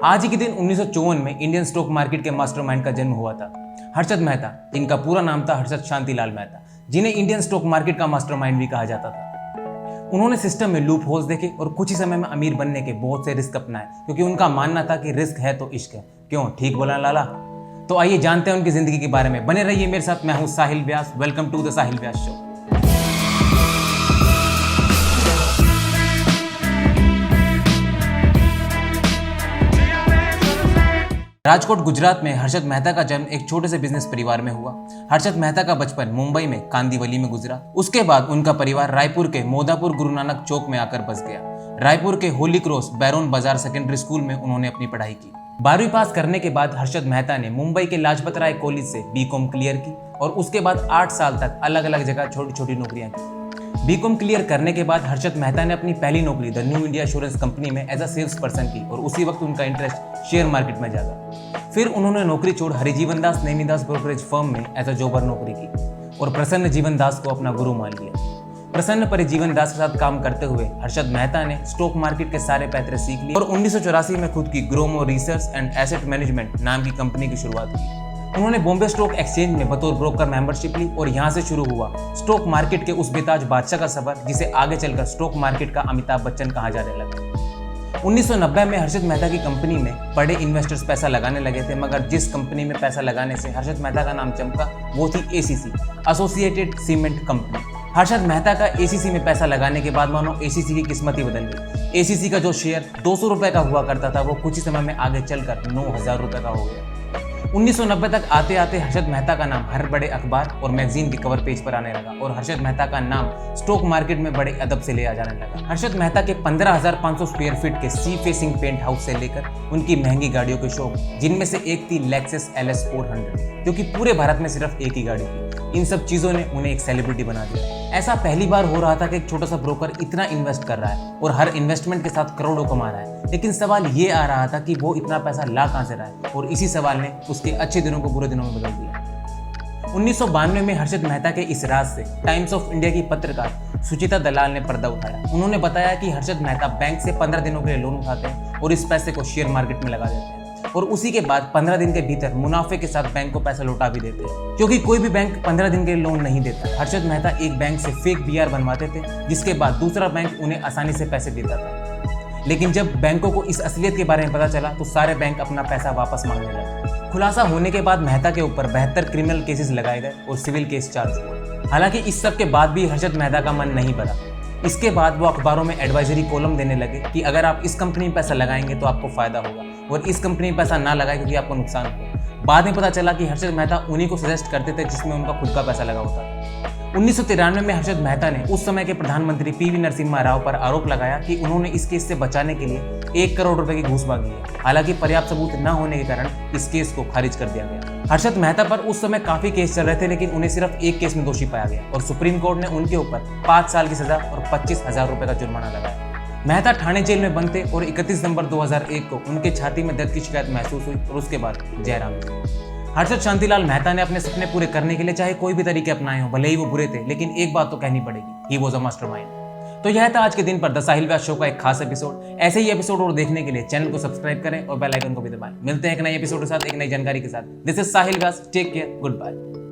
आज ही के दिन 1954 में इंडियन स्टॉक मार्केट के मास्टरमाइंड का जन्म हुआ था। हर्षद मेहता, जिनका पूरा नाम था हर्षद शांतिलाल मेहता, जिन्हें इंडियन स्टॉक मार्केट का मास्टरमाइंड भी कहा जाता था। उन्होंने सिस्टम में लूप होल्स देखे और कुछ ही समय में अमीर बनने के बहुत से रिस्क अपनाए, क्योंकि उनका मानना था कि रिस्क है तो इश्क है। क्यों, ठीक बोला लाला? तो आइए जानते हैं उनकी जिंदगी के बारे में। बने रहिए मेरे साथ। मैं हूं Sahil Vyas. Welcome to the Sahil Vyas show. Rajkot, Gujarat में हर्षद मेहता का जन्म एक छोटे से बिजनेस परिवार में हुआ। हर्षद मेहता का बचपन मुंबई में कांदीवली में गुजरा। उसके बाद उनका परिवार रायपुर के मोदापुर गुरु नानक चौक में आकर बस गया। रायपुर के होली क्रॉस बैरोन बाजार सेकेंडरी स्कूल में उन्होंने अपनी पढ़ाई की। 12वीं पास करने के बाद हर्षद मेहता ने मुंबई के लाजपत राय कॉलेज से बीकॉम क्लियर की और उसके बाद 8 साल तक अलग अलग जगह छोटी छोटी नौकरियां की। बीकॉम क्लियर करने के बाद हर्षद मेहता ने अपनी पहली नौकरी the new India insurance company में एज अ सेल्स पर्सन की और उसी वक्त उनका इंटरेस्ट शेयर मार्केट में जागा। फिर उन्होंने नौकरी छोड़ हरिजीवन दास नैनीदास ब्रोकरेज फर्म में एज अ जॉबर नौकरी की और प्रसन्न जीवन दास को अपना गुरु मान लिया। प्रसन्न परिजीवन दास के साथ काम करते हुए हर्षद मेहता ने स्टॉक मार्केट के सारे पैतरे सीख लिए और 1984 में खुद की Gromo research and asset management नाम की कंपनी की शुरुआत की। उन्होंने बॉम्बे स्टॉक एक्सचेंज में बतौर ब्रोकर मेंबरशिप ली और यहाँ से शुरू हुआ स्टॉक मार्केट के उस बेताज बादशाह का सफर, जिसे आगे चलकर स्टॉक मार्केट का अमिताभ बच्चन कहा जाने लगा। 1990 में हर्षद मेहता की कंपनी में बड़े इन्वेस्टर्स पैसा लगाने लगे थे, मगर जिस कंपनी में पैसा लगाने से हर्षद मेहता का नाम चमका वो थी ACC, associated cement company. Harshad Mehta का एसीसी में पैसा लगाने के बाद मानो एसीसी की किस्मत ही बदल गई। एसीसी का जो शेयर 200 रुपए का हुआ करता था वो कुछ ही समय में आगे चलकर 9,000 रुपए का हो गया। 1990 तक आते आते हर्षद मेहता का नाम हर बड़े अखबार और मैगजीन के कवर पेज पर आने लगा और हर्षद मेहता का नाम स्टॉक मार्केट में बड़े अदब से लिया जाने लगा। हर्षद मेहता के 15,500 स्क्वायर फीट के सी फेसिंग पेंट हाउस से लेकर उनकी महंगी गाड़ियों के शौक, जिनमें से एक थी लेक्सस LS 400, जो कि पूरे भारत में सिर्फ एक ही गाड़ी थी, इन सब चीजों ने उन्हें एक सेलिब्रिटी बना दिया। ऐसा पहली बार हो रहा था कि एक छोटा सा ब्रोकर इतना इन्वेस्ट कर रहा है और हर इन्वेस्टमेंट के साथ करोड़ों कमा रहा है। लेकिन सवाल ये आ रहा था कि वो इतना पैसा ला कहां से रहा है, और इसी सवाल ने उसके अच्छे दिनों को बुरे दिनों में बदल दिया। 1992 में हर्षद मेहता के इस राज से टाइम्स ऑफ इंडिया की पत्रकार सुचिता दलाल ने पर्दा उठाया। उन्होंने बताया कि हर्षद मेहता बैंक से 15 दिनों के लिए लोन उठाते हैं और इस पैसे को शेयर मार्केट में लगा देते हैं और उसी के बाद 15 दिन के भीतर मुनाफे के साथ बैंक को पैसा लौटा भी देते हैं, क्योंकि कोई भी बैंक 15 दिन के लोन नहीं देता। हर्षद मेहता एक बैंक से फेक BR बनवाते थे, जिसके बाद दूसरा बैंक उन्हें आसानी से पैसे देता था। लेकिन जब बैंकों को इस असलियत के बारे में पता चला तो सारे बैंक अपना पैसा वापस मांगने लगे। खुलासा होने के बाद मेहता के ऊपर 72 क्रिमिनल केसेस लगाए गए और सिविल केस चार्ज हुआ। हालांकि इस सब के बाद भी हर्षद मेहता का मन नहीं भरा। इसके बाद वो अखबारों में एडवाइजरी कॉलम देने लगे कि अगर आप इस कंपनी में पैसा लगाएंगे तो आपको फायदा होगा और इस कंपनी में पैसा ना लगाए क्योंकि आपको नुकसान होगा। बाद में पता चला कि हर्षद मेहता उन्हीं को सजेस्ट करते थे जिसमें उनका खुद का पैसा लगा होता था। 1993 में हर्षद मेहता ने उस समय के प्रधानमंत्री PV नरसिम्हा राव पर आरोप लगाया कि उन्होंने इस केस से बचाने के लिए 1 करोड़ रुपए की घूस मांगी है। हालांकि पर्याप्त सबूत न होने के कारण इस केस को खारिज कर दिया गया। हर्षद मेहता पर उस समय काफी केस चल रहे थे, लेकिन उन्हें सिर्फ एक केस में दोषी पाया गया और सुप्रीम कोर्ट ने उनके ऊपर 5 साल की सजा और 25,000 रुपए का जुर्माना लगाया। मेहता ठाणे जेल में बंद थे और 31 दिसंबर 2001 को उनके छाती में दर्द की शिकायत महसूस हुई और उसके बाद जयराम जी। हर्षद शांतिलाल मेहता ने अपने सपने पूरे करने के लिए चाहे कोई भी तरीके अपनाए हो, भले ही वो बुरे थे, लेकिन एक बात तो कहनी पड़ेगी, ही वाज अ मास्टरमाइंड। तो यह था आज के दिन पर द साहिल व्यास शो का एक खास एपिसोड। ऐसे ही एपिसोड और देखने के लिए चैनल को सब्सक्राइब करें और बेल आइकन को भी दबाएं। मिलते हैं एक नए एपिसोड के साथ, एक नई जानकारी के साथ। This is Sahil Vyas. Take care, good bye.